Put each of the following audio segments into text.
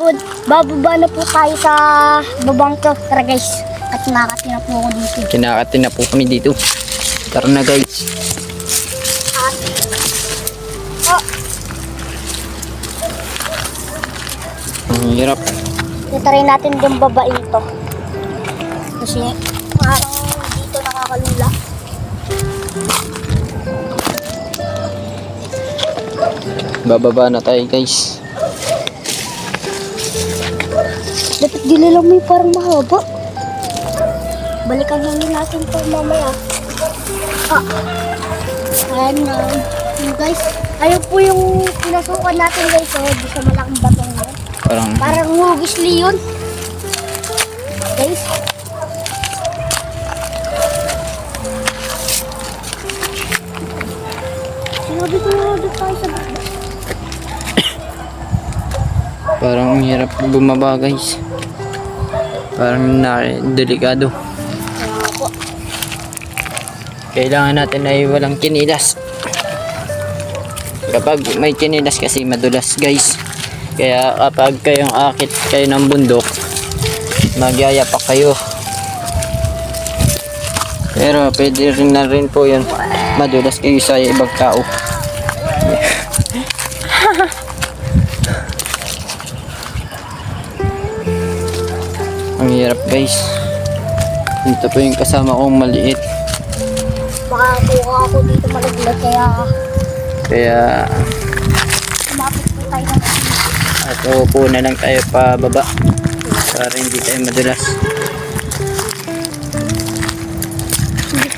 po, bababa na po tayo sa babang to. Tara guys. At nakakati na po ako dito. Kinakati na po kami dito. Tara na guys. Oh, Ang hirap. try natin yung babain to. Kasi parang dito nakakalula. Bababa na tayo guys. Dapat gililang mo yung parang mahaba. Balikan lang din natin ito mamaya. Ayan na. Guys, ayun po yung pinasukan natin guys. So, di sa malaking batong yun. Parang hugis yun. Guys. Sinabi ko na doon tayo sa baba. Parang ang hirap bumaba guys. Parang delikado. Kaya po. Kailangan natin ay walang kinilas. Kapag may kinilas kasi madulas guys. Kaya kapag kayong akit kayo ng bundok, magyayapak kayo. Pero pwede rin na rin po yun. Madulas kayo sa ibang tao. Ang hirap guys. Ito po yung kasama kong maliit. Baka kuha ako dito malaglag kaya kumapit po tayo ng At uupo na lang tayo pa baba para hindi tayo madulas.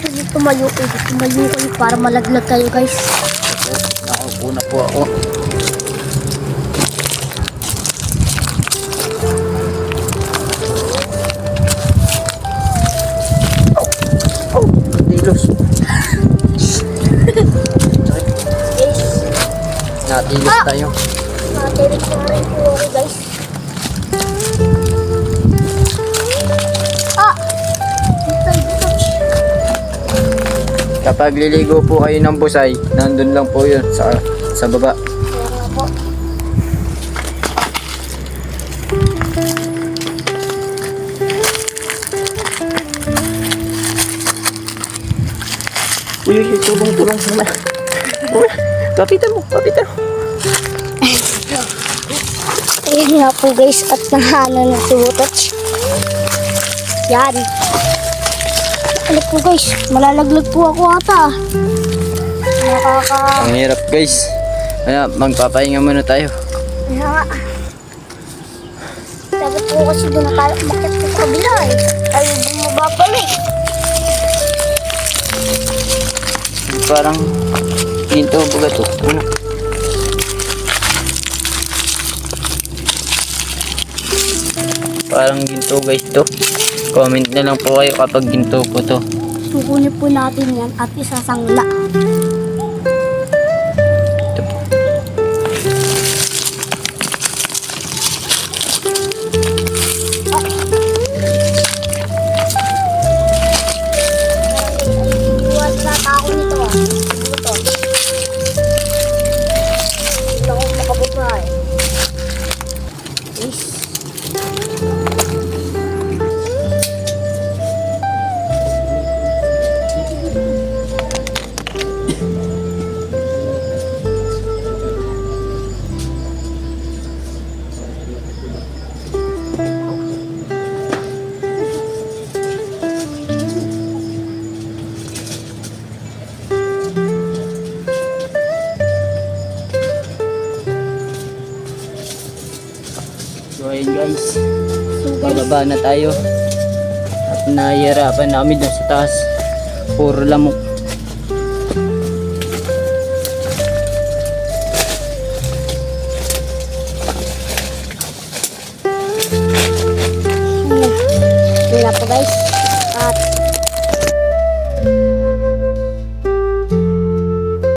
hindi tumayo kayo para malaglag kayo guys. Nakaupo na po ako. Dilos. Natilos tayo. Natilis na rin po ako guys. Dito. Kapag liligo po kayo ng busay, nandun lang po yun sa baba. Kaya nga po. Uy, tulong naman. Kapitan mo. Ayun nga po guys at nahana ng tubutouch. Yan. Ano po guys, malalaglag po ako ata. Ang hirap guys. Kaya magpapahinga muna tayo. Kaya nga. Dapat po kasi doon na tayo umakyat sa kabila eh. Tayo bumaba pala eh. Parang ginto baga to. Parang ginto guys to. Comment na lang po kayo kapag ginto po to. Sukunin po natin yan at isasangla. Ito po. Iwan sa tao nito ah. Ito. Ito ako makababa eh. Yes. So ayun guys, pababa na tayo. At nahihirapan namin doon sa taas. Puro lamok. Yun na po guys.